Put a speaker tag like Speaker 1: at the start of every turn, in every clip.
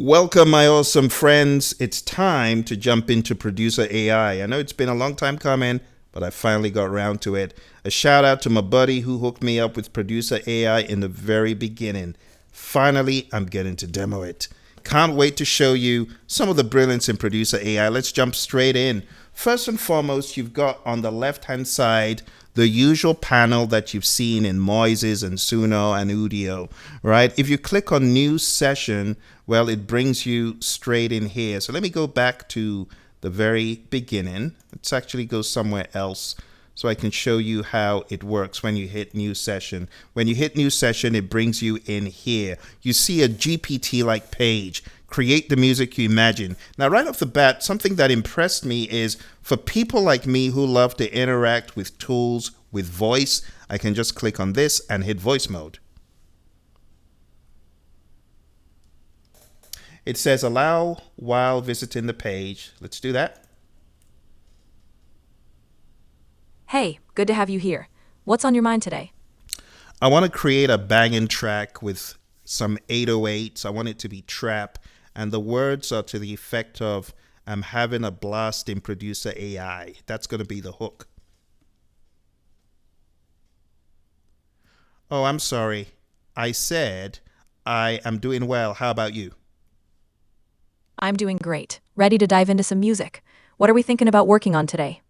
Speaker 1: Welcome, my awesome friends. It's time to jump into Producer AI. I know it's been a long time coming, but I finally got around to it. A shout out to my buddy who hooked me up with Producer AI in the very beginning. Finally, I'm getting to demo it. Can't wait to show you some of the brilliance in Producer AI. Let's jump straight in. First and foremost, you've got on the left-hand side the usual panel that you've seen in Moises and SUNO and Udio, right? If you click on New Session, well, it brings you straight in here. So let me go back to the very beginning. Let's actually go somewhere else so I can show you how it works when you hit New Session. When you hit New Session, it brings you in here. You see a GPT-like page. Create the music you imagine. Now, right off the bat, something that impressed me is for people like me who love to interact with tools with voice, I can just click on this and hit voice mode. It says allow while visiting the page. Let's do that.
Speaker 2: Hey, good to have you here. What's on your mind today?
Speaker 1: I want to create a banging track with some 808s. I want it to be trap. And the words are to the effect of, I'm having a blast in Producer AI. That's going to be the hook. Oh, I'm sorry. I said, I am doing well. How about you?
Speaker 2: I'm doing great. Ready to dive into some music. What are we thinking about working on today?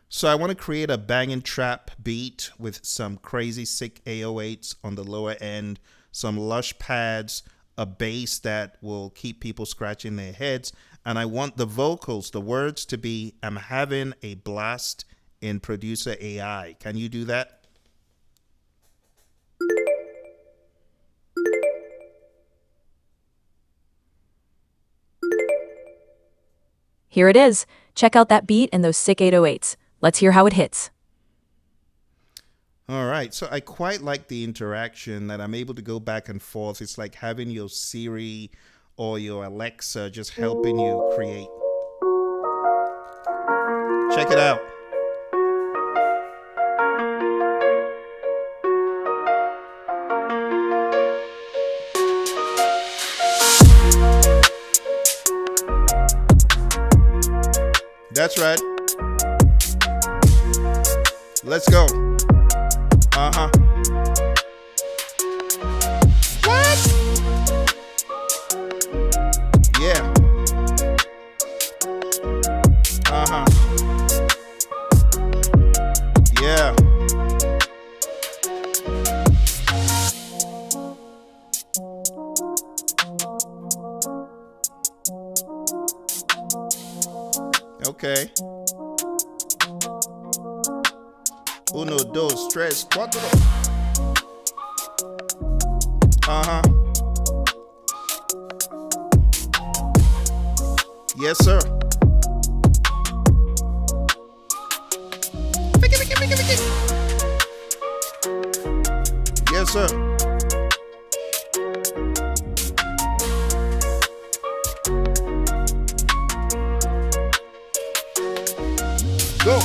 Speaker 1: So I want to create a banging trap beat with some crazy sick 808s on the lower end, some lush pads, a bass that will keep people scratching their heads. And I want the vocals, the words to be, I'm having a blast in Producer AI. Can you do that?
Speaker 2: Here it is. Check out that beat and those sick 808s. Let's hear how it hits.
Speaker 1: All right, so I quite like the interaction that I'm able to go back and forth. It's like having your Siri or your Alexa just helping you create. Check it out. That's right. Let's go. Uh-huh. What? Yeah. Uh-huh. Yeah. Okay. Uno, dos, tres, cuatro. Uh-huh. Yes, sir. Yes, sir. Go.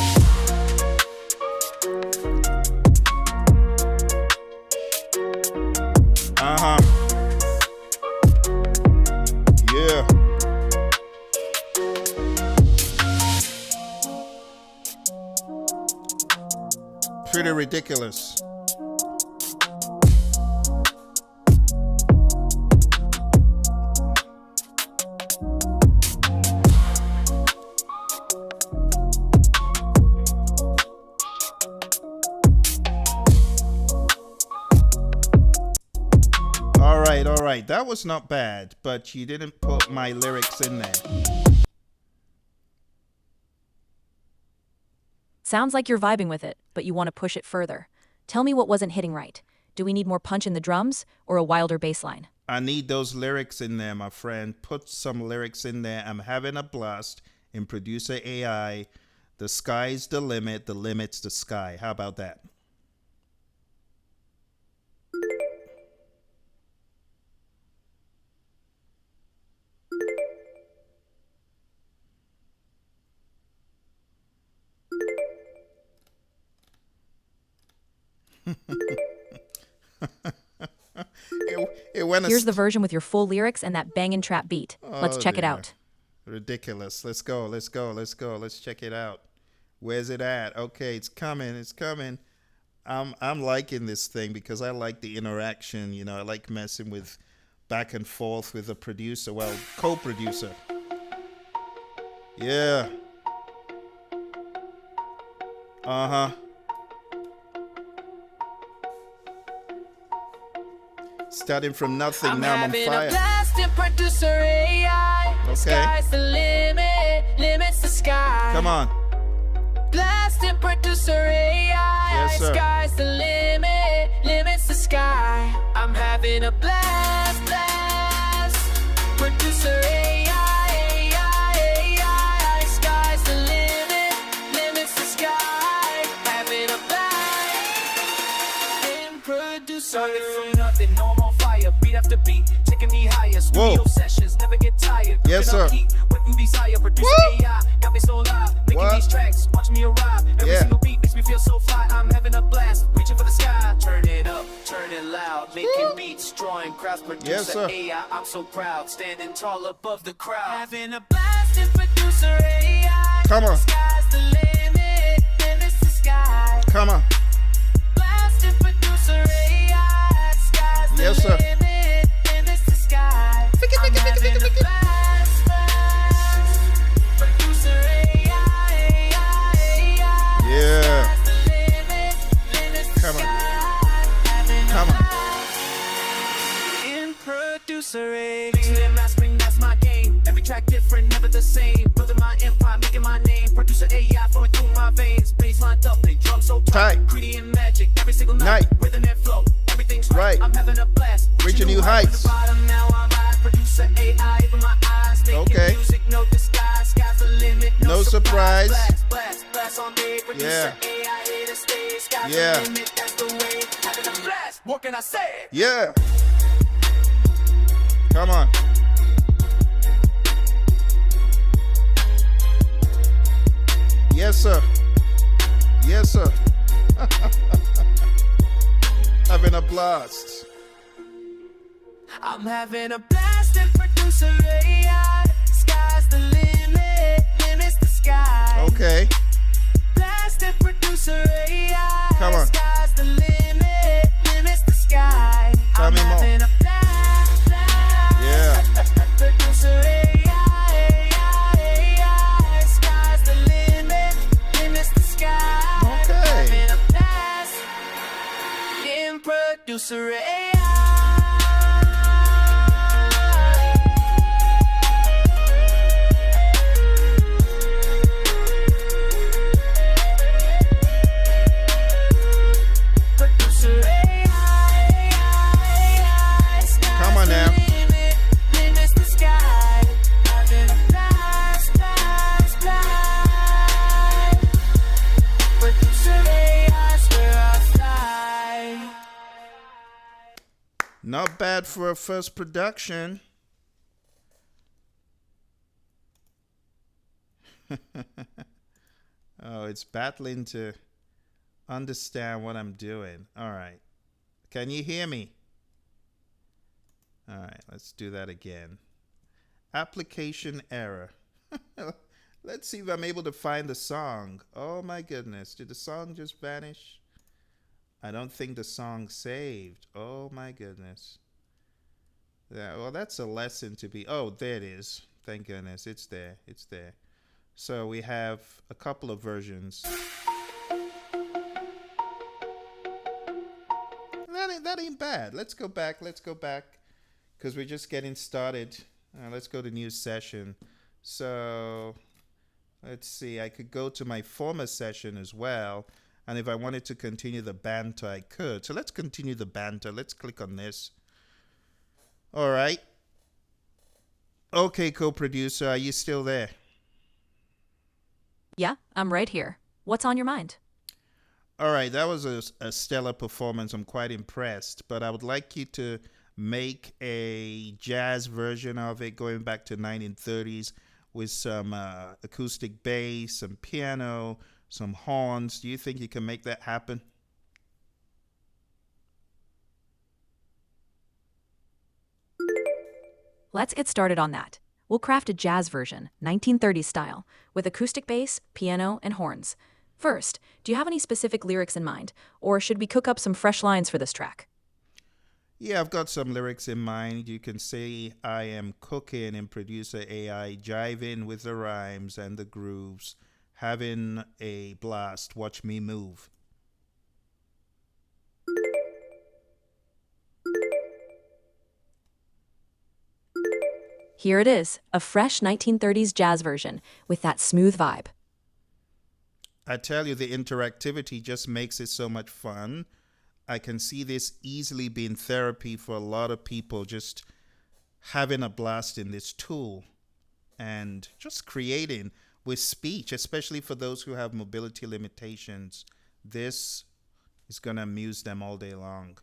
Speaker 1: Uh-huh. Yeah. Pretty ridiculous. All right. That was not bad, but you didn't put my lyrics in there.
Speaker 2: Sounds like you're vibing with it, but you want to push it further. Tell me what wasn't hitting right. Do we need more punch in the drums or a wilder bass line?
Speaker 1: I need those lyrics in there, my friend. Put some lyrics in there. I'm having a blast in Producer AI. The sky's the limit. The limit's the sky. How about that? it when
Speaker 2: Here's the version with your full lyrics and that bangin' trap beat. Let's check it
Speaker 1: dear.
Speaker 2: out.
Speaker 1: Ridiculous. Let's go. Let's check it out. Where's it at? Okay, it's coming. It's coming. I'm liking this thing because I like the interaction. You know, I like messing with back and forth with the producer. Well, co-producer. Yeah. Uh-huh. Starting from nothing, now I'm on fire.
Speaker 3: A blast in producer AI.
Speaker 1: Okay.
Speaker 3: Sky's the limit, limits the sky.
Speaker 1: Come on.
Speaker 3: Blast in producer AI.
Speaker 1: Yes, sir.
Speaker 3: Sky's the limit, limits the sky. I'm having a blast, blast. Producer AI, AI. Sky's the limit, limits the sky. Having a blast in producer. Started from nothing, no more fire. Beat after beat, taking me higher. Studio sessions, never get tired.
Speaker 1: Yes, sir.
Speaker 3: What you desire, producer AI. Got me so live, making these tracks. Watch me arrive. Every single beat makes me feel so fly. I'm having a blast, reaching for the sky. Turn it up, turn it loud. Making beats, drawing crowds. Producer AI, I'm so proud. Standing tall above the crowd. Having a blast in producer AI.
Speaker 1: Come on.
Speaker 3: Sky's the limit, limits the sky.
Speaker 1: Come on.
Speaker 3: Blast in producer AI. Sky's the
Speaker 1: Yes, sir.
Speaker 3: limit, limits the sky. I'm having a blast, blast. Producer AI, AI.
Speaker 1: Yeah.
Speaker 3: Sky's the limit, limits the
Speaker 1: Come on.
Speaker 3: sky. Having a
Speaker 1: Come on.
Speaker 3: blast in producer AI. Mixing and mastering, that's my game. Every track different, never the same. Building my empire, making my name. Producer AI flowing through my veins. Bass lined up, they drum so tight.
Speaker 1: Tight.
Speaker 3: Greedy and magic, every single night. Rhythm and flow, everything's right.
Speaker 1: Right.
Speaker 3: I'm having a blast.
Speaker 1: Reaching new heights.
Speaker 3: From the bottom, now I'm high. Producer AI, open my eyes. Making
Speaker 1: Okay.
Speaker 3: music, no disguise. Sky's the limit,
Speaker 1: No surprise.
Speaker 3: Blast, blast, blast on day. Producer
Speaker 1: Yeah.
Speaker 3: AI, here to stay. Sky's
Speaker 1: Yeah.
Speaker 3: the limit, that's the way. Having a blast, what can I say?
Speaker 1: Yeah. Come on. Yes, sir. Yes, sir. Having a blast.
Speaker 3: I'm having a blast in producer AI. Sky's the limit, limits the sky.
Speaker 1: Okay.
Speaker 3: Blast in producer AI.
Speaker 1: Come on.
Speaker 3: Sky's the limit, limits the sky.
Speaker 1: Tell
Speaker 3: I'm
Speaker 1: me more.
Speaker 3: having a blast, blast.
Speaker 1: Yeah.
Speaker 3: Producer AI, AI. Sky's the limit, limits the sky.
Speaker 1: Okay.
Speaker 3: Having a blast in producer AI.
Speaker 1: Come on now. Not bad for a first production. Oh, it's battling to understand what I'm doing. All right. Can you hear me? All right, let's do that again. Application error. Let's see if I'm able to find the song. Oh my goodness, did the song just vanish? I don't think the song saved. Oh my goodness. Yeah, well, that's a lesson to be. Oh, there it is. Thank goodness, it's there. It's there. So we have a couple of versions. That ain't bad. Let's go back. Because we're just getting started. Let's go to new session. So let's see. I could go to my former session as well. And if I wanted to continue the banter, I could. So let's continue the banter. Let's click on this. All right. Okay, co-producer, are you still there?
Speaker 2: Yeah, I'm right here. What's on your mind?
Speaker 1: All right, that was a stellar performance. I'm quite impressed. But I would like you to make a jazz version of it going back to 1930s with some acoustic bass, some piano, some horns. Do you think you can make that happen?
Speaker 2: Let's get started on that. We'll craft a jazz version, 1930s style, with acoustic bass, piano, and horns. First, do you have any specific lyrics in mind, or should we cook up some fresh lines for this track?
Speaker 1: Yeah, I've got some lyrics in mind. You can say I am cooking in Producer AI, jiving with the rhymes and the grooves, having a blast. Watch me move.
Speaker 2: Here it is, a fresh 1930s jazz version with that smooth vibe.
Speaker 1: I tell you, the interactivity just makes it so much fun. I can see this easily being therapy for a lot of people, just having a blast in this tool and just creating with speech, especially for those who have mobility limitations. This is going to amuse them all day long.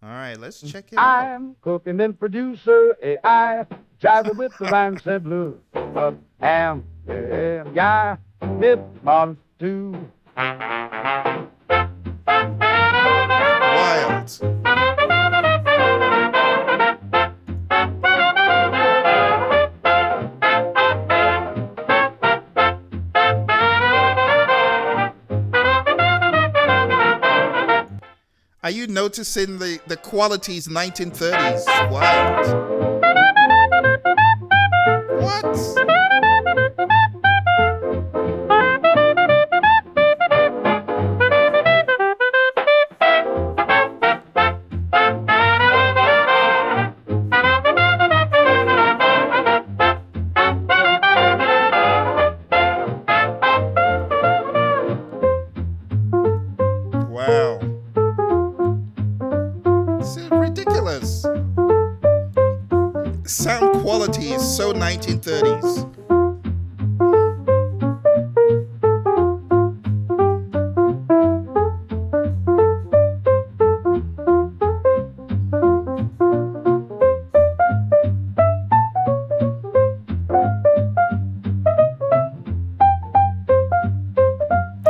Speaker 1: All right, let's check it out.
Speaker 4: I'm cooking in Producer AI, jiving with the rhymes and blues. Am, yeah, nip, mom, too.
Speaker 1: Wild. Are you noticing the qualities 1930s? Wild. What? Wow. This is ridiculous. Sound quality is so 1930s.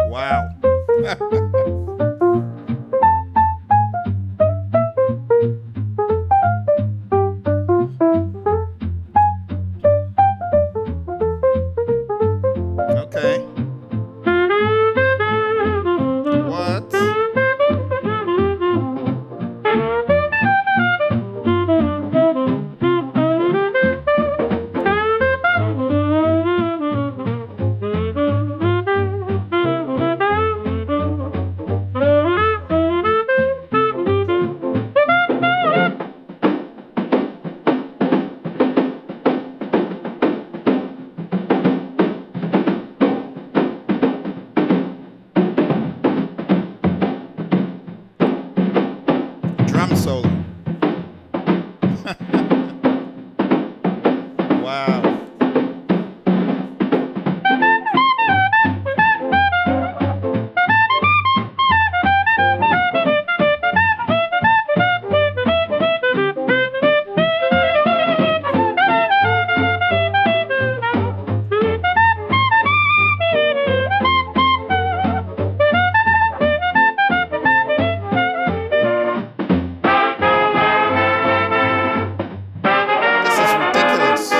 Speaker 1: Wow. Okay. What? Drum solo. Wow. This is ridiculous.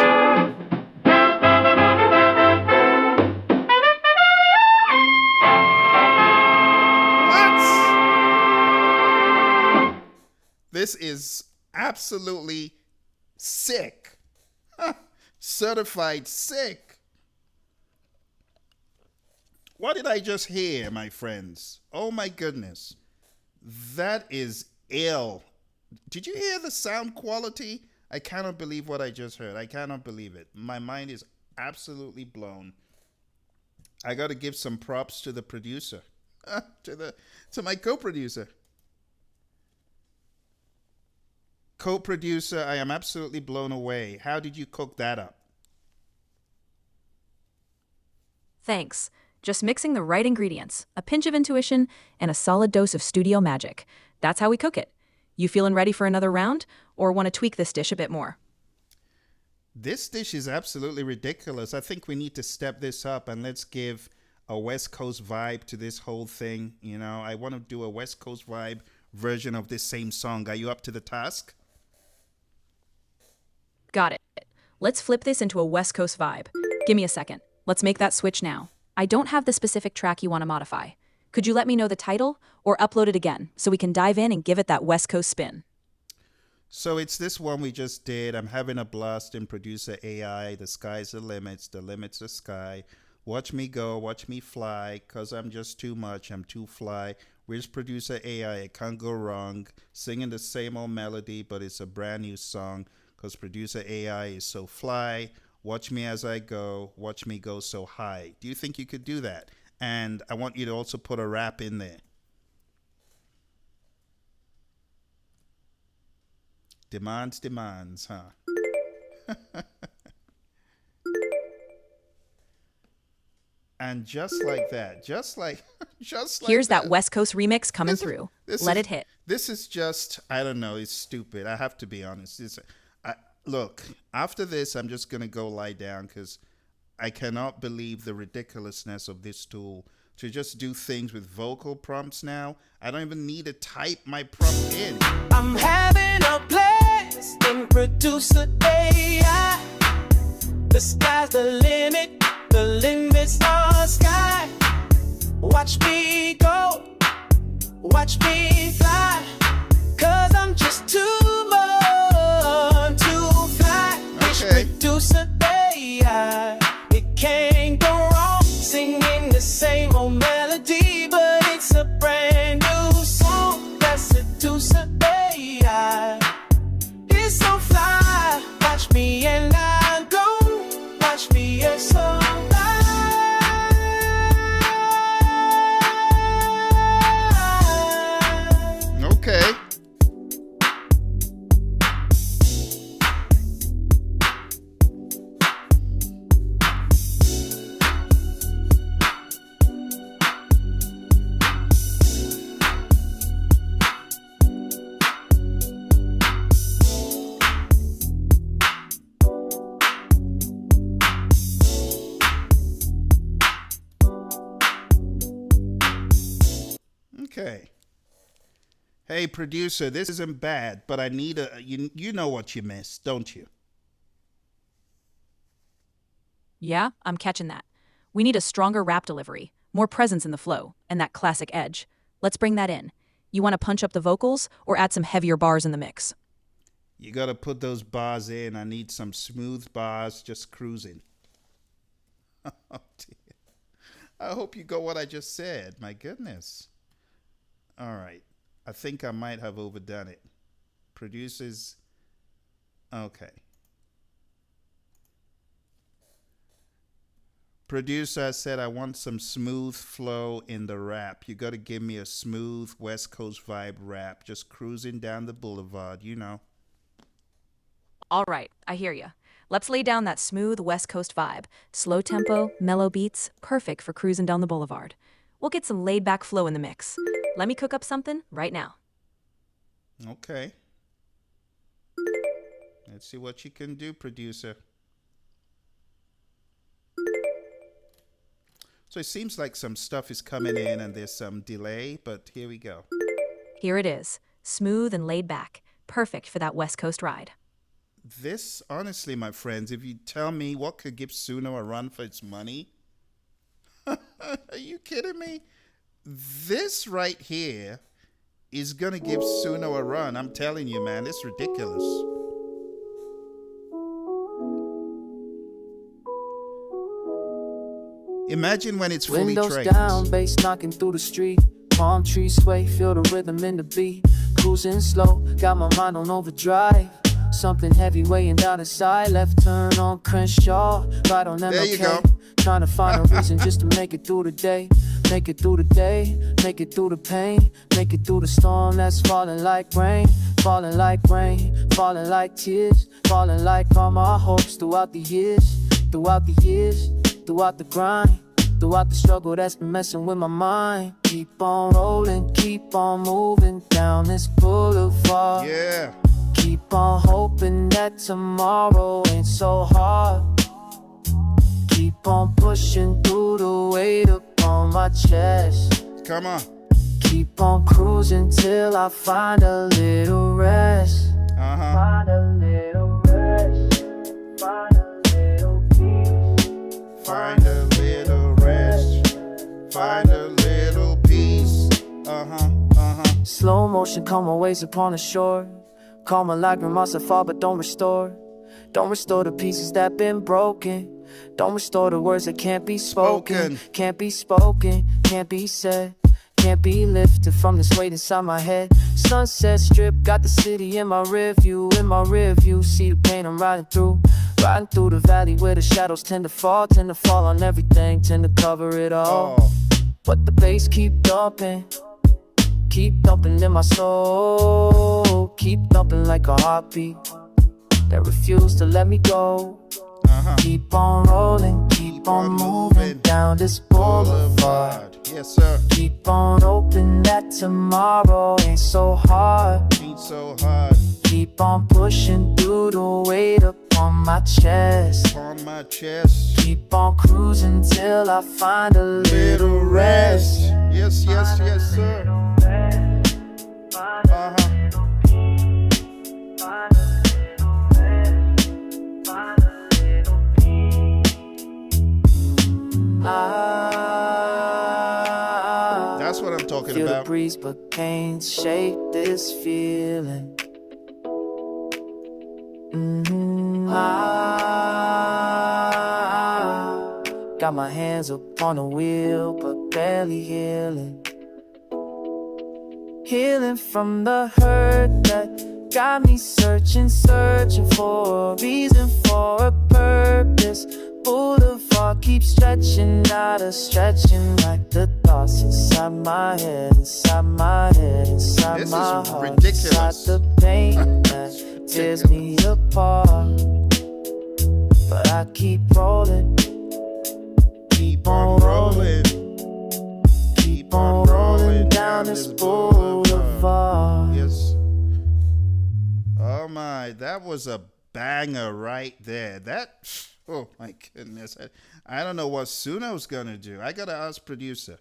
Speaker 1: What? This is absolutely sick. Certified sick. What did I just hear, my friends? Oh my goodness. That is ill. Did you hear the sound quality? I cannot believe what I just heard. I cannot believe it. My mind is absolutely blown. I got to give some props to the producer, to my co-producer. Co-producer, I am absolutely blown away. How did you cook that up?
Speaker 2: Thanks. Just mixing the right ingredients, a pinch of intuition, and a solid dose of studio magic. That's how we cook it. You feeling ready for another round, or want to tweak this dish a bit more?
Speaker 1: This dish is absolutely ridiculous. I think we need to step this up and let's give a West Coast vibe to this whole thing. You know, I want to do a West Coast vibe version of this same song. Are you up to the task?
Speaker 2: Got it. Let's flip this into a West Coast vibe. Give me a second. Let's make that switch now. I don't have the specific track you want to modify. Could you let me know the title or upload it again so we can dive in and give it that West Coast spin?
Speaker 1: So it's this one we just did. I'm having a blast in Producer AI. The sky's the limit's the sky. Watch me go, watch me fly, cause I'm just too much, I'm too fly. Where's Producer AI? It can't go wrong. Singing the same old melody, but it's a brand new song, cause Producer AI is so fly. Watch me as I go, watch me go so high. Do you think you could do that? And I want you to also put a rap in there. Demands, huh? And just like that, just like
Speaker 2: Here's that West Coast remix coming through. Let it hit.
Speaker 1: This is just, I don't know, it's stupid. I have to be honest. Look, after this, I'm just going to go lie down because I cannot believe the ridiculousness of this tool to just do things with vocal prompts now. I don't even need to type my prompt in.
Speaker 3: I'm having a blast in Producer AI. The sky's the limit, the limit's the sky. Watch me go, watch me fly, cause I'm just too much to fly.
Speaker 1: Okay.
Speaker 3: Producer AI, it can't go wrong. Singing the same old melody, but it's a brand new song. That's Producer AI. It's so fly. Watch me and I go. Watch me and so fly.
Speaker 1: Okay. Okay. Hey, producer, this isn't bad, but I need you know what you missed, don't you?
Speaker 2: Yeah, I'm catching that. We need a stronger rap delivery, more presence in the flow, and that classic edge. Let's bring that in. You want to punch up the vocals or add some heavier bars in the mix?
Speaker 1: You got to put those bars in. I need some smooth bars just cruising. Oh, dear. I hope you got what I just said. My goodness. All right. I think I might have overdone it. Producers. Okay. Producer said I want some smooth flow in the rap. You got to give me a smooth West Coast vibe rap. Just cruising down the boulevard, you know.
Speaker 2: All right, I hear ya. Let's lay down that smooth West Coast vibe. Slow tempo, mellow beats, perfect for cruising down the boulevard. We'll get some laid-back flow in the mix. Let me cook up something right now.
Speaker 1: Okay. Let's see what you can do, producer. So it seems like some stuff is coming in and there's some delay, but here we go.
Speaker 2: Here it is, smooth and laid back, perfect for that West Coast ride.
Speaker 1: This, honestly, my friends, if you tell me what could give SUNO a run for its money, are you kidding me? This right here is going to give SUNO a run. I'm telling you, man, it's ridiculous. Imagine when it's fully
Speaker 5: Windows
Speaker 1: trained.
Speaker 5: down, bass knocking through the street. Palm trees sway, feel the rhythm in the beat. Cruising slow, got my mind on overdrive. Something heavy weighing down the side. Left turn on Crenshaw, right on MLK.
Speaker 1: There you go.
Speaker 5: Trying to find a reason just to make it through the day. Make it through the day, make it through the pain. Make it through the storm that's falling like rain. Falling like rain, falling like tears. Falling like all my hopes throughout the years. Throughout the years, throughout the grind. Throughout the struggle that's been messing with my mind. Keep on rolling, keep on moving down this boulevard.
Speaker 1: Yeah.
Speaker 5: Keep on hoping that tomorrow ain't so hard. Keep on pushing through the weight upon my chest.
Speaker 1: Come on.
Speaker 5: Keep on cruising till I find a little rest.
Speaker 1: Uh-huh.
Speaker 5: Find a little rest. ocean, come always upon the shore. Calm a lacrime must fall, but don't restore. Don't restore the pieces that been broken. Don't restore the words that can't be spoken. Can't be spoken, can't be said. Can't be lifted from this weight inside my head. Sunset strip, got the city in my rear view. In my rear view, see the pain I'm riding through. Riding through the valley where the shadows tend to fall on everything, tend to cover it all. But the bass keep thumping in my soul. Keep thumping like a heartbeat that refuse to let me go. Keep on rolling, keep on moving down this boulevard.
Speaker 1: Yes, sir.
Speaker 5: Keep on hoping that tomorrow ain't so hard.
Speaker 1: Ain't so hard.
Speaker 5: Keep on pushing through the weight upon my chest.
Speaker 1: On my chest.
Speaker 5: Keep on cruising till I find a little rest.
Speaker 1: Yes, yes, yes, sir. That's what I'm talking
Speaker 5: feel
Speaker 1: about.
Speaker 5: The breeze but can't shake this feeling. Got my hands up on the wheel but barely healing. Healing from the hurt that got me searching for a reason, for a purpose. Boulevard keeps stretching out, stretching like the thoughts inside my head, inside my head, inside
Speaker 1: this
Speaker 5: my
Speaker 1: is
Speaker 5: heart,
Speaker 1: ridiculous.
Speaker 5: inside the pain that tears me apart. But I keep rolling,
Speaker 1: keep on rolling,
Speaker 5: keep on rolling down this boulevard.
Speaker 1: Yes. Oh my, that was a banger right there. That, oh my goodness. I don't know what SUNO's gonna do. I gotta ask producer.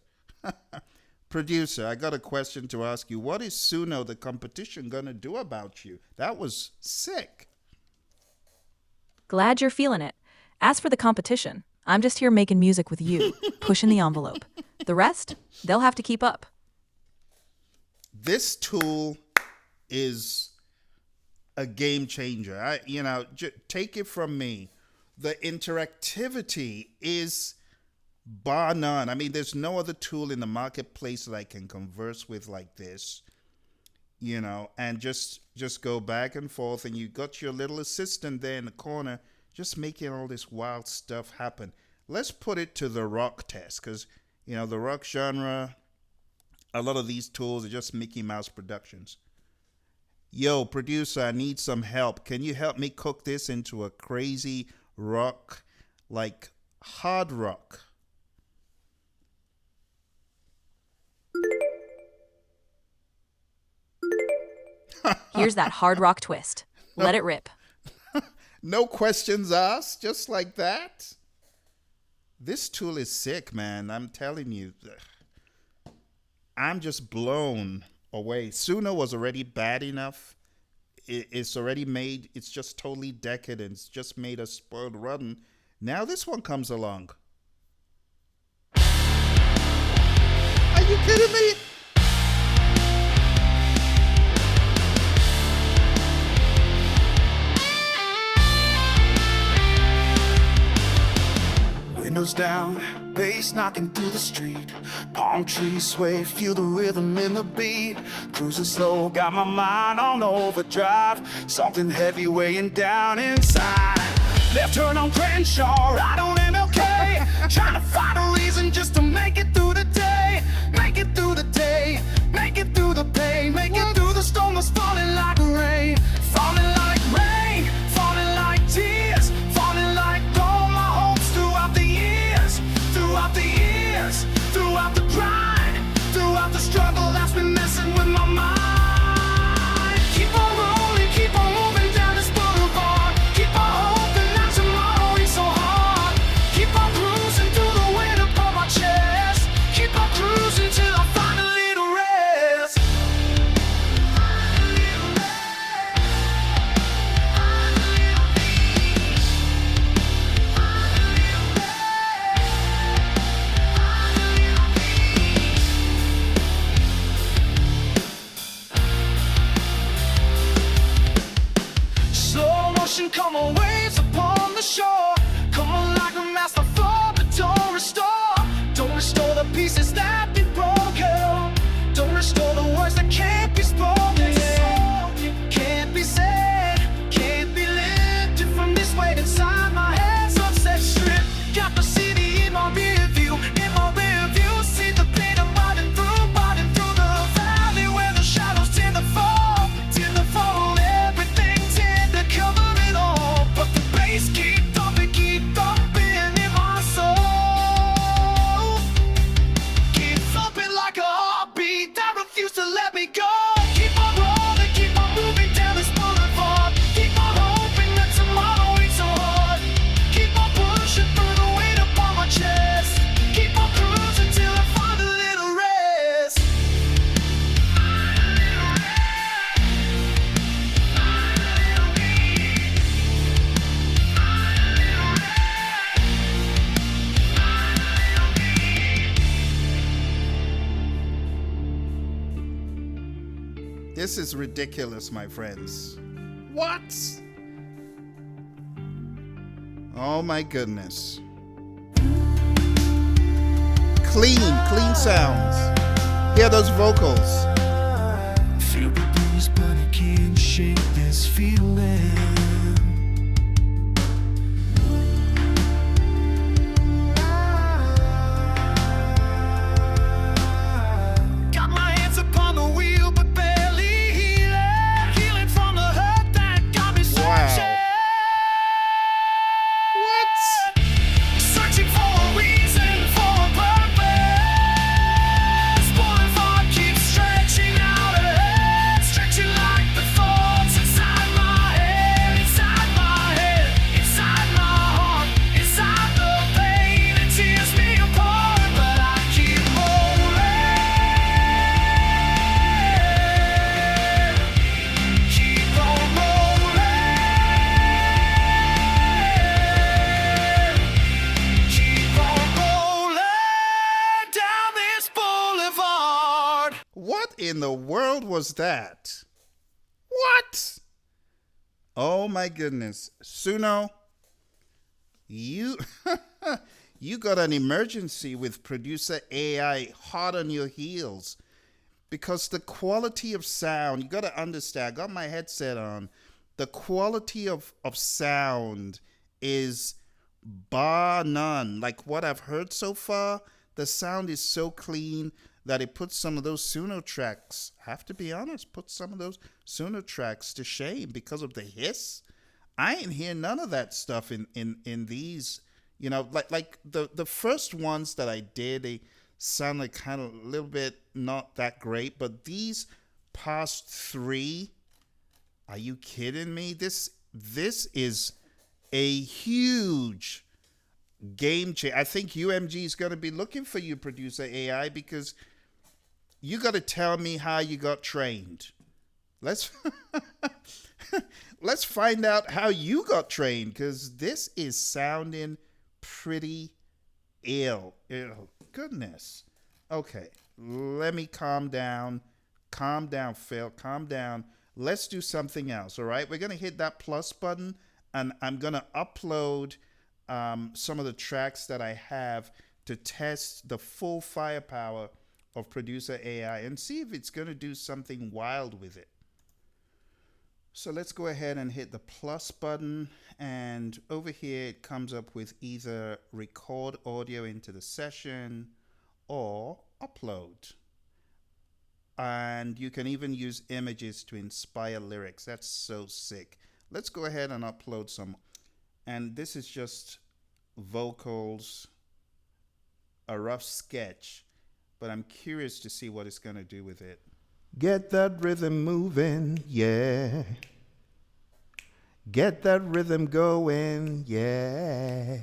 Speaker 1: Producer, I got a question to ask you. What is SUNO, the competition, gonna do about you? That was sick.
Speaker 2: Glad you're feeling it. As for the competition, I'm just here making music with you, pushing the envelope. The rest, they'll have to keep up.
Speaker 1: This tool is a game changer. Take it from me. The interactivity is bar none. I mean, there's no other tool in the marketplace that I can converse with like this, and just go back and forth, and you got your little assistant there in the corner just making all this wild stuff happen. Let's put it to the rock test, because, the rock genre, a lot of these tools are just Mickey Mouse productions. Yo, producer, I need some help. Can you help me cook this into a crazy rock, like hard rock?
Speaker 2: Here's that hard rock twist. Let it rip.
Speaker 1: No questions asked, just like that. This tool is sick, man. I'm telling you. I'm just blown away. SUNO was already bad enough. It's already made, it's just totally decadent. It's just made us spoiled rotten. Now this one comes along. Are you kidding me?
Speaker 6: Windows down, bass knocking through the street. Palm trees sway, feel the rhythm in the beat. Cruising slow, got my mind on overdrive. Something heavy weighing down inside. Left turn on Crenshaw, right on MLK. Trying to find a reason just to make it through the day. Make it through the day, make it through the pain. Make it through the storm that's falling like rain. Falling like rain, falling like tears. Falling like gold, my hopes throughout the years. Throughout the years, throughout the grind. Throughout the struggle that's been messing with my mind. Keep on rolling, keep on moving down this boulevard. Keep on hoping that tomorrow ain't so hard. Keep on cruising through the wind upon my chest. Keep Come on, waves upon the shore. Come on like a master floor, but don't restore. Don't restore the pieces that be broken. Don't restore the words that can't be spoken. Can't be said, can't be lifted from this weight inside my head. Sunset strip, got the city in my rear view. In my rear view, see the pain I'm riding through the valley where the shadows tend to fall. Tend to fall, everything tend to cover it all. But the bass keep thumping in my soul. Keep thumping like a heartbeat that refuse to let me go. Keep on rolling, keep on moving down this boulevard. Keep on hoping that tomorrow ain't so hard. Keep on pushing through the weight upon my chest. Keep on cruising till I find a little rest.
Speaker 1: This is ridiculous, my friends. What? Oh my goodness. Clean sounds. Hear those vocals.
Speaker 6: Feel the blues, but I can't shake this feeling. Got my hands upon the wheel, but barely healing from the hurt that got me searching.
Speaker 1: What?
Speaker 6: Searching for a reason, for a purpose. Boulevard keeps stretching out ahead, stretching like the thoughts inside my head, inside my head, inside my heart, inside the pain that tears me apart. But I keep rolling, keep on rolling. Keep on rolling down this boulevard.
Speaker 1: What in the world was that? What? Oh my goodness. SUNO, you you got an emergency with producer AI hot on your heels. Because the quality of sound, you got to understand, I got my headset on. The quality of sound is bar none. Like what I've heard so far, the sound is so clean that it puts some of those SUNO tracks, I have to be honest, put some of those SUNO tracks to shame because of the hiss. I ain't hear none of that stuff in these, you know, like the first ones that I did, they sounded kind of a little bit not that great, but these past three, are you kidding me? This is a huge game changer. I think UMG is going to be looking for you, producer AI, because you got to tell me how you got trained. Let's let's find out how you got trained, because this is sounding pretty ill. Oh, goodness. Okay, let me calm down. Calm down, Phill. Calm down. Let's do something else, all right? We're going to hit that plus button, and I'm going to upload some of the tracks that I have to test the full firepower of producer AI and see if it's going to do something wild with it. So let's go ahead and hit the plus button, and over here it comes up with either record audio into the session or upload. And you can even use images to inspire lyrics. That's so sick. Let's go ahead and upload some. And this is just vocals, a rough sketch, but I'm curious to see what it's going to do with it. Get that rhythm moving, yeah. Get that rhythm going, yeah.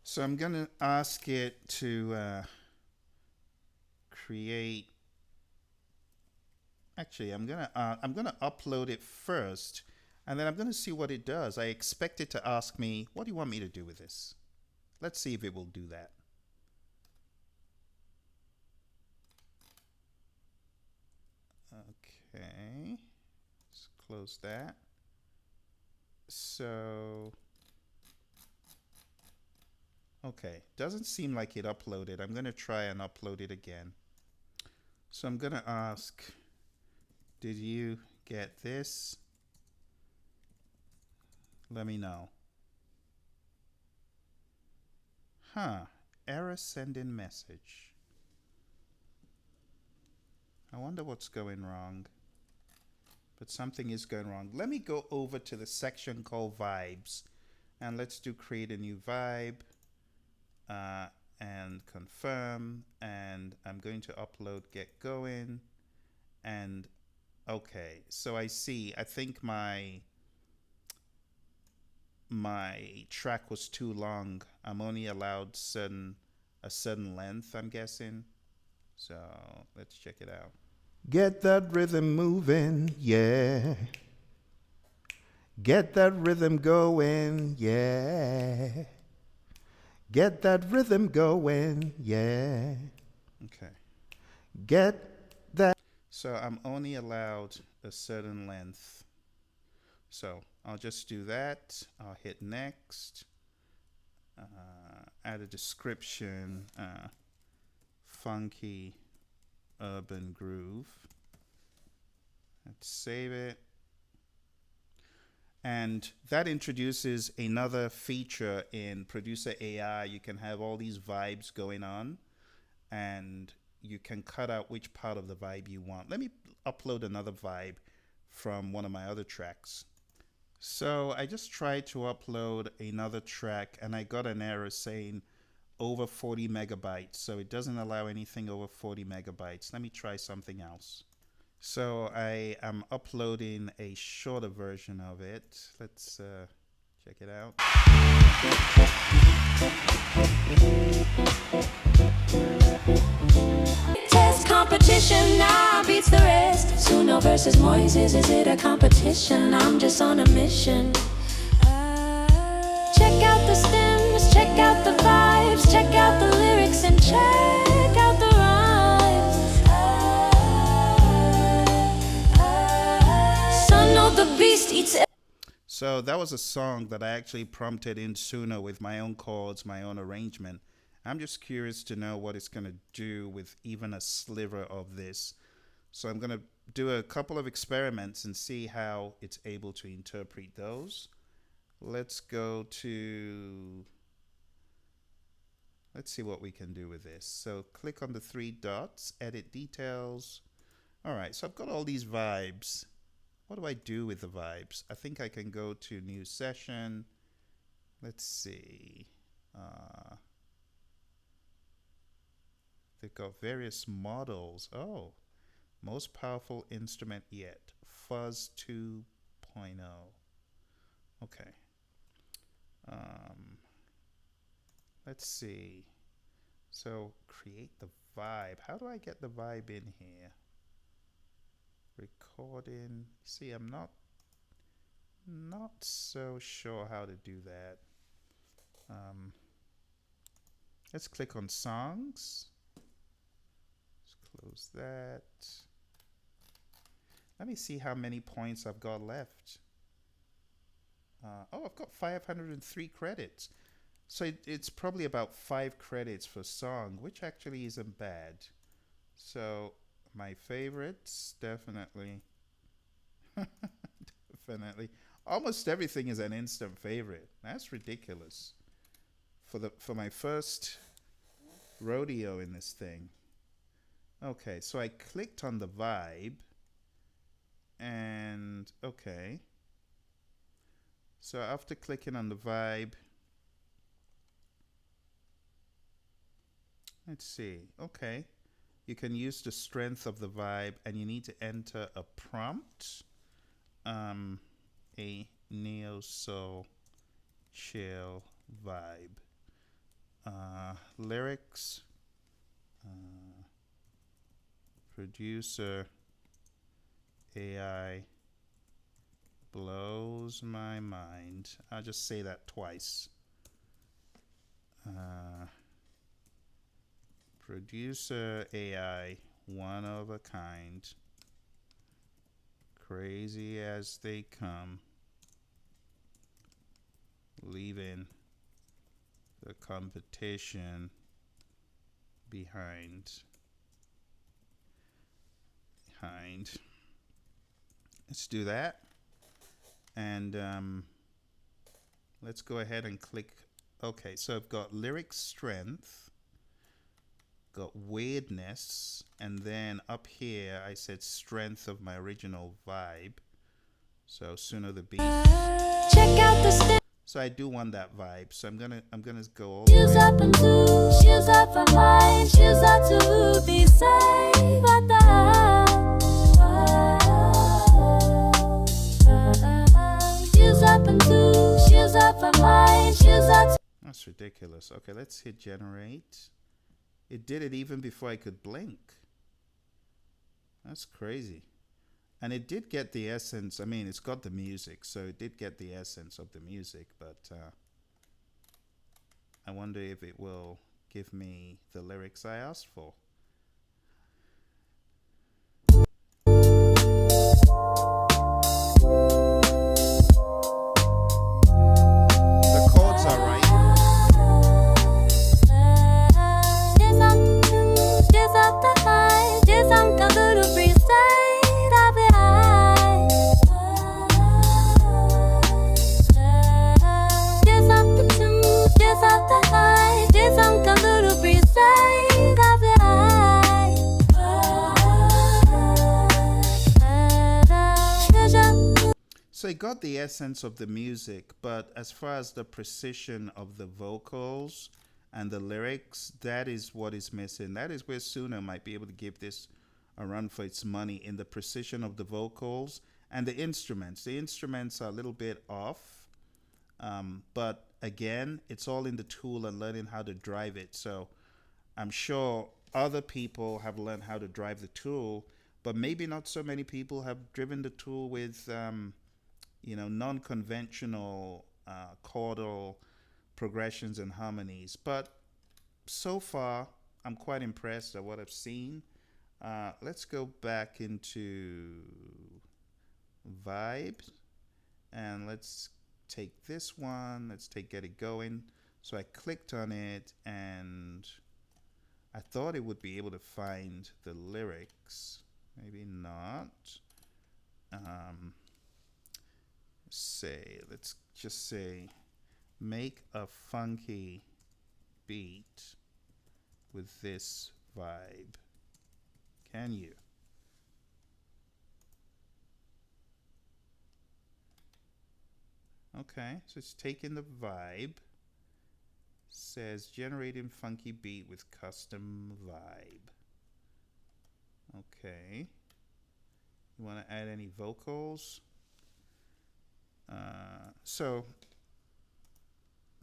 Speaker 1: So I'm going to ask it to create. Actually, I'm gonna upload it first, and then I'm gonna see what it does. I expect it to ask me, "What do you want me to do with this?" Let's see if it will do that. Okay, let's close that. So, okay, doesn't seem like it uploaded. I'm going to try and upload it again. So I'm going to ask, did you get this? Let me know. Huh, error sending message. I wonder what's going wrong. But something is going wrong. Let me go over to the section called vibes and let's do create a new vibe and confirm, and I'm going to upload get going. And okay, so I see, I think my track was too long. I'm only allowed a certain length, I'm guessing. So let's check it out. Get that rhythm moving, yeah. Get that rhythm going, yeah. Get that rhythm going, yeah. Okay. Get that. So I'm only allowed a certain length. So I'll just do that. I'll hit next. Add a description. Funky urban groove. Let's save it. And that introduces another feature in Producer AI. You can have all these vibes going on and you can cut out which part of the vibe you want. Let me upload another vibe from one of my other tracks. So I just tried to upload another track and I got an error saying over 40 megabytes. So it doesn't allow anything over 40 megabytes. Let me try something else. So I am uploading a shorter version of it. Let's check it out.
Speaker 7: Test competition now beats the rest. SUNO versus Moises, is it a competition? I'm just on a mission. Check out the stems, check out the vibes, check out the lyrics and check out the rhymes. SUNO the beast eats it.
Speaker 1: So that was a song that I actually prompted in SUNO with my own chords, my own arrangement. I'm just curious to know what it's going to do with even a sliver of this. So I'm going to do a couple of experiments and see how it's able to interpret those. Let's go to, let's see what we can do with this. So click on the three dots, edit details. All right, so I've got all these vibes. What do I do with the vibes? I think I can go to new session. Let's see. They've got various models. Oh, most powerful instrument yet. Fuzz 2.0. Okay. Let's see. So create the vibe. How do I get the vibe in here? Recording. See, I'm not so sure how to do that. Let's click on songs. Let's close that. Let me see how many points I've got left. Oh, I've got 503 credits. So it's probably about 5 credits for song, which actually isn't bad. So my favorites, definitely. Definitely. Almost everything is an instant favorite. That's ridiculous. For my first rodeo in this thing. Okay, so I clicked on the vibe. And okay. So after clicking on the vibe, let's see. Okay. You can use the strength of the vibe and you need to enter a prompt. A neo soul chill vibe. Lyrics. Producer AI blows my mind. I'll just say that twice. Producer AI, one of a kind. Crazy as they come. leaving the competition behind. Let's do that. And let's go ahead and click. Okay, so I've got lyric strength, got weirdness, and then up here I said strength of my original vibe. So SUNO the beat.
Speaker 7: Check out the
Speaker 1: So I do want that vibe. So I'm gonna go all
Speaker 7: shoes
Speaker 1: the way.
Speaker 7: up and two, shoes up for mine, shoes up to be safe at the shoes up and two, shoes up for mine, shoes up.
Speaker 1: That's ridiculous. Okay, let's hit generate. It did it even before I could blink. That's crazy. And it did get the essence. I mean, it's got the music, so it did get the essence of the music, but I wonder if it will give me the lyrics I asked for. The chords are right. So it got the essence of the music, but as far as the precision of the vocals and the lyrics, that is what is missing. That is where SUNO might be able to give this a run for its money, in the precision of the vocals and the instruments. The instruments are a little bit off, but again, it's all in the tool and learning how to drive it. So I'm sure other people have learned how to drive the tool, but maybe not so many people have driven the tool with non-conventional chordal progressions and harmonies. But so far, I'm quite impressed at what I've seen. Let's go back into Vibes, and let's take this one. Let's Get It Going. So I clicked on it, and I thought it would be able to find the lyrics. Maybe not. Let's just say, make a funky beat with this vibe. Can you? Okay, so it's taking the vibe. Says generating funky beat with custom vibe. Okay. You want to add any vocals? So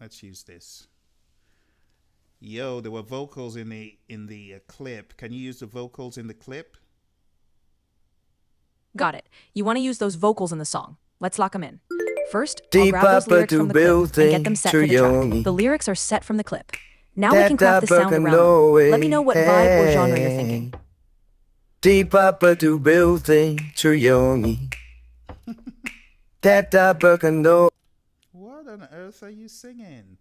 Speaker 1: let's use this. Yo, there were vocals in the clip. Can you use the vocals in the clip?
Speaker 2: Got it. You want to use those vocals in the song. Let's lock them in. First, I'll
Speaker 8: Deep
Speaker 2: grab those
Speaker 8: upper
Speaker 2: lyrics
Speaker 8: to
Speaker 2: from the clip and get them
Speaker 8: building
Speaker 2: set for the track.
Speaker 8: Trioni.
Speaker 2: The lyrics are set from the clip. Now we can craft the
Speaker 8: That
Speaker 2: sound around
Speaker 8: no
Speaker 2: them.
Speaker 8: way.
Speaker 2: Let me know what vibe or genre you're thinking.
Speaker 8: Deep upper to building Trioni. That no.
Speaker 1: What on earth are you singing?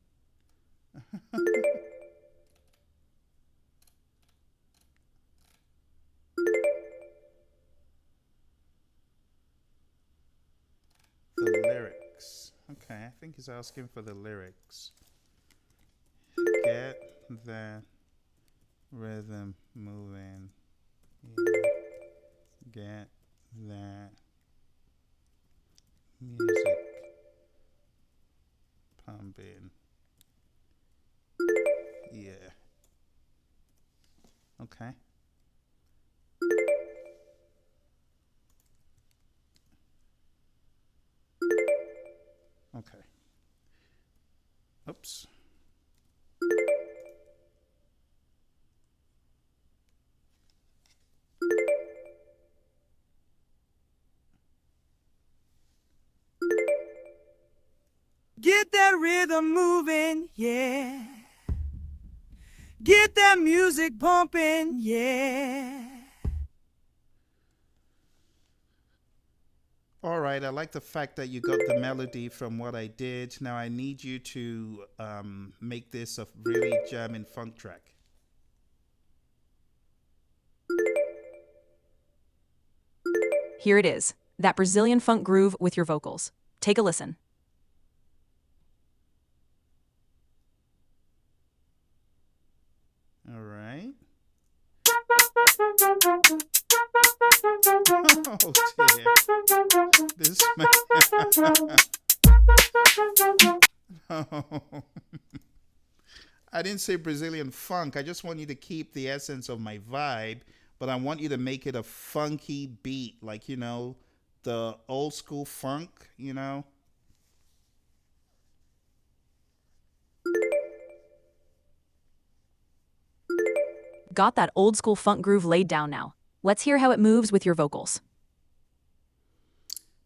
Speaker 1: The lyrics. Okay, I think he's asking for the lyrics. Get that rhythm moving. Yeah. Get that music pumping. Yeah. Okay. Okay. Oops.
Speaker 9: Get that rhythm moving, yeah. Get that music pumping, yeah.
Speaker 1: All right, I like the fact that you got the melody from what I did. Now I need you to make this a really jamming funk track.
Speaker 2: Here it is, that Brazilian funk groove with your vocals. Take a listen.
Speaker 1: All right. Oh dear. This man. Oh. I didn't say Brazilian funk. I just want you to keep the essence of my vibe, but I want you to make it a funky beat, like, you know, the old school funk, you know?
Speaker 2: Got that old school funk groove laid down now. Let's hear how it moves with your vocals.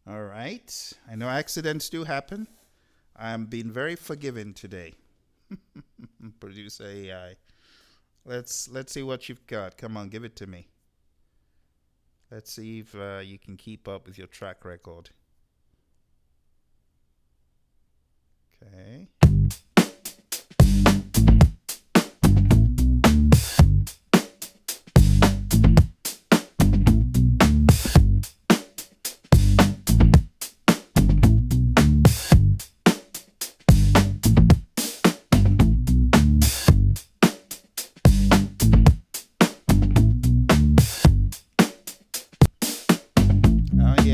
Speaker 1: All right. I know accidents do happen. I'm being very forgiving today. Producer AI. Let's see what you've got. Come on, give it to me. Let's see if you can keep up with your track record. Okay.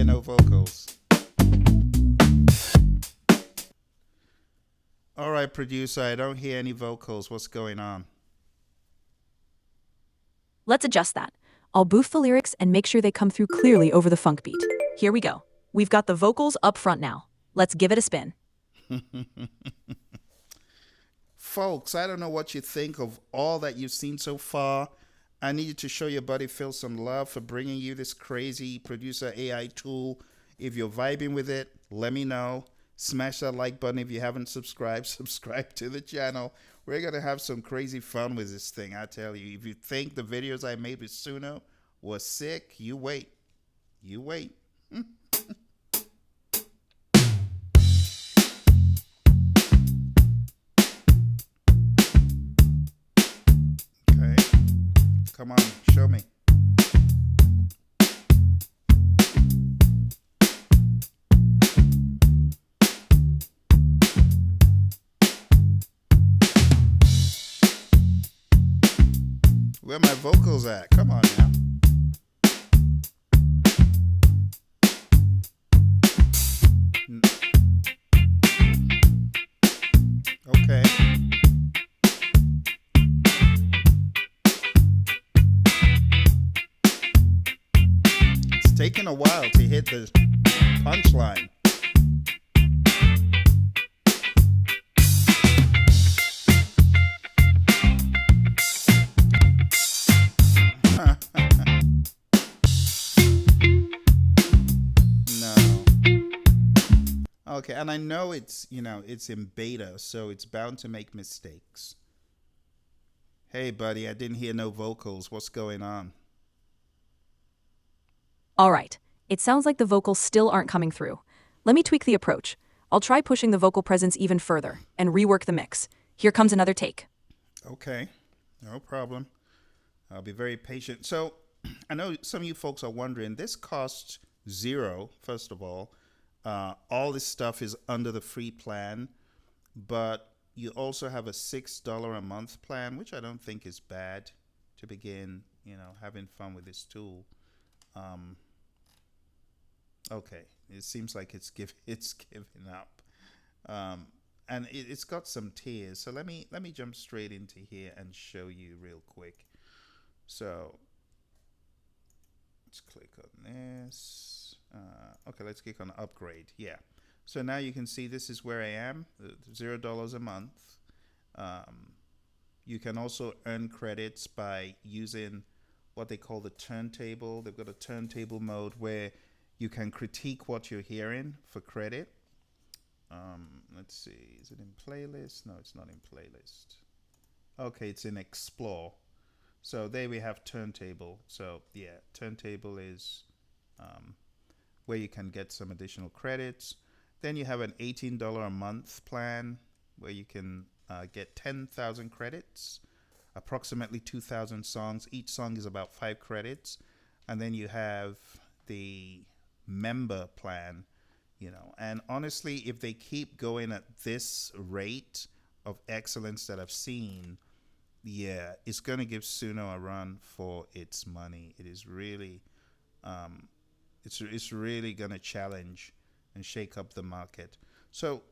Speaker 1: No vocals. All right, producer, I don't hear any vocals. What's going on?
Speaker 2: Let's adjust that. I'll boost the lyrics and make sure they come through clearly over the funk beat. Here we go. We've got the vocals up front now. Let's give it a spin.
Speaker 1: Folks, I don't know what you think of all that you've seen so far. I need you to show your buddy Phill some love for bringing you this crazy producer AI tool. If you're vibing with it, let me know. Smash that like button if you haven't subscribed. Subscribe to the channel. We're going to have some crazy fun with this thing, I tell you. If you think the videos I made with SUNO was sick, you wait. You wait. Okay. Come on, show me. Where my vocals at? Come on now. Okay. It's taking a while to hit the punchline. Okay, and I know it's, you know, it's in beta, so it's bound to make mistakes. Hey, buddy, I didn't hear no vocals. What's going on?
Speaker 2: All right. It sounds like the vocals still aren't coming through. Let me tweak the approach. I'll try pushing the vocal presence even further and rework the mix. Here comes another take.
Speaker 1: Okay, no problem. I'll be very patient. So, I know some of you folks are wondering, this costs $0, first of all. All this stuff is under the free plan, but you also have a $6 a month plan, which I don't think is bad to begin, you know, having fun with this tool. Okay, it seems like it's giving up, and it's got some tiers. So let me jump straight into here and show you real quick. So let's click on this. Okay, let's click on upgrade. Yeah. So now you can see this is where I am, $0 a month. You can also earn credits by using what they call the turntable. They've got a turntable mode where you can critique what you're hearing for credit. Let's see, is it in playlist? No, it's not in playlist. Okay, it's in explore. So there we have turntable. So yeah, turntable is where you can get some additional credits. Then you have an $18 a month plan where you can get 10,000 credits, approximately 2,000 songs. Each song is about 5 credits. And then you have the member plan, and honestly, if they keep going at this rate of excellence that I've seen, yeah, it's going to give SUNO a run for its money. It is really, it's really going to challenge and shake up the market. So,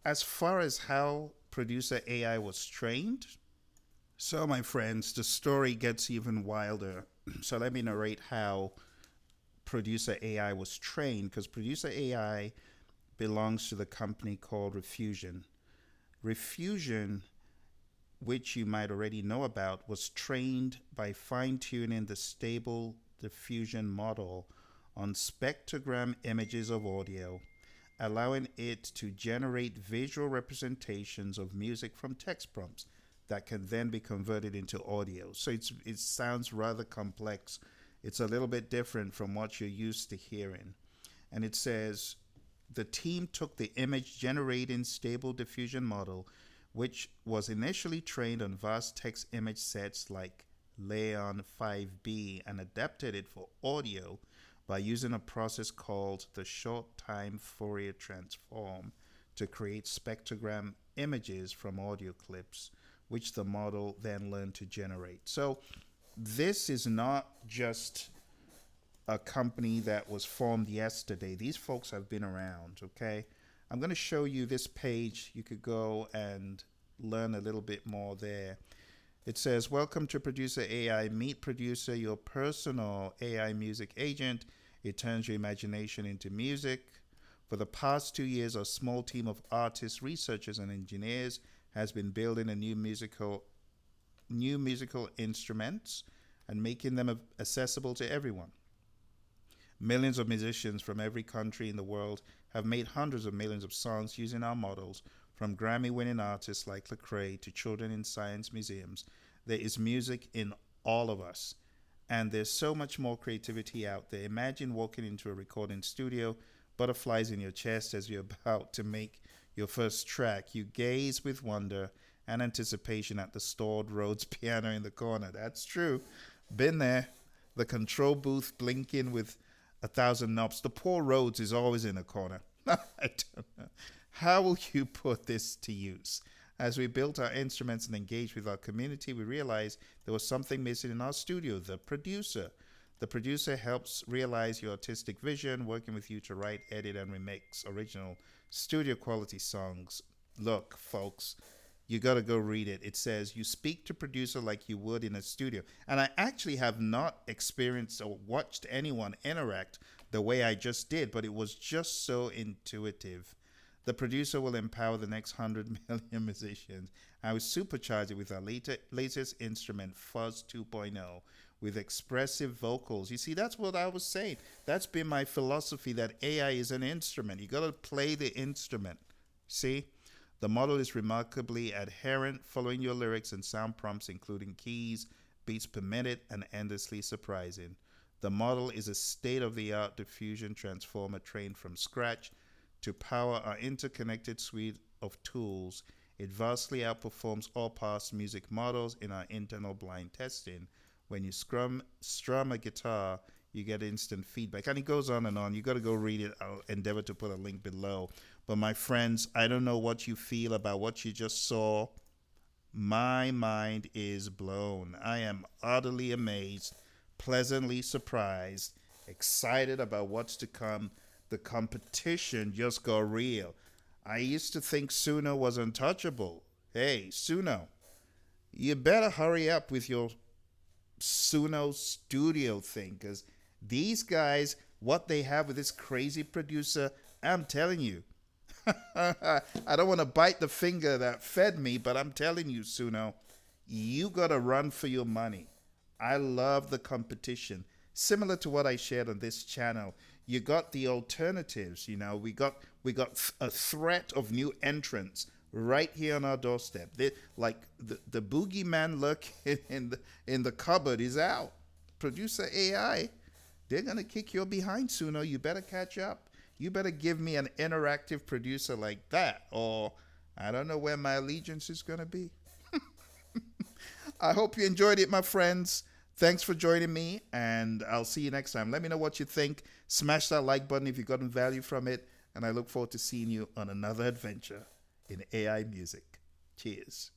Speaker 1: as far as how producer AI was trained, so my friends, the story gets even wilder. So let me narrate how producer AI was trained, because producer AI belongs to the company called Riffusion. Riffusion, which you might already know about, was trained by fine-tuning the stable diffusion model on spectrogram images of audio, allowing it to generate visual representations of music from text prompts that can then be converted into audio. So it sounds rather complex. It's a little bit different from what you're used to hearing. And it says, the team took the image generating stable diffusion model, which was initially trained on vast text image sets like Leon 5B, and adapted it for audio by using a process called the short time Fourier transform to create spectrogram images from audio clips, which the model then learned to generate. So this is not just a company that was formed yesterday. These folks have been around, okay? I'm going to show you this page. You could go and learn a little bit more there. It says, welcome to Producer AI. Meet Producer, your personal AI music agent. It turns your imagination into music. For the past 2 years, a small team of artists, researchers, and engineers has been building a new musical instruments and making them accessible to everyone. Millions of musicians from every country in the world have made hundreds of millions of songs using our models, from Grammy-winning artists like Lecrae to children in science museums. There is music in all of us, and there's so much more creativity out there. Imagine walking into a recording studio, butterflies in your chest as you're about to make your first track. You gaze with wonder and anticipation at the stored Rhodes piano in the corner. That's true. Been there. The control booth blinking with 1,000 knobs. The poor Rhodes is always in a corner. I don't know. How will you put this to use? As we built our instruments and engaged with our community, we realized there was something missing in our studio, the producer. The producer helps realize your artistic vision, working with you to write, edit, and remix original studio quality songs. Look, folks, you got to go read it. It says you speak to producer like you would in a studio. And I actually have not experienced or watched anyone interact the way I just did, but it was just so intuitive. The producer will empower the next 100 million musicians. I will supercharge it with our latest instrument, Fuzz 2.0, with expressive vocals. You see, that's what I was saying. That's been my philosophy, that AI is an instrument. You got to play the instrument. See? The model is remarkably adherent, following your lyrics and sound prompts, including keys, beats per minute, and endlessly surprising. The model is a state-of-the-art diffusion transformer trained from scratch to power our interconnected suite of tools. It vastly outperforms all past music models in our internal blind testing. When you strum a guitar, you get instant feedback. And it goes on and on. You got to go read it. I'll endeavor to put a link below. But my friends, I don't know what you feel about what you just saw. My mind is blown. I am utterly amazed, pleasantly surprised, excited about what's to come. The competition just got real. I used to think SUNO was untouchable. Hey, SUNO, you better hurry up with your SUNO studio thing, because these guys, what they have with this crazy producer, I'm telling you, I don't want to bite the finger that fed me, but I'm telling you, SUNO, you got to run for your money. I love the competition. Similar to what I shared on this channel, you got the alternatives. You know, we got a threat of new entrants right here on our doorstep. Like the boogeyman lurking in the cupboard is out. Producer AI, they're going to kick your behind, Suno. You better catch up. You better give me an interactive producer like that, or I don't know where my allegiance is going to be. I hope you enjoyed it, my friends. Thanks for joining me, and I'll see you next time. Let me know what you think. Smash that like button if you gotten value from it, and I look forward to seeing you on another adventure in AI music. Cheers.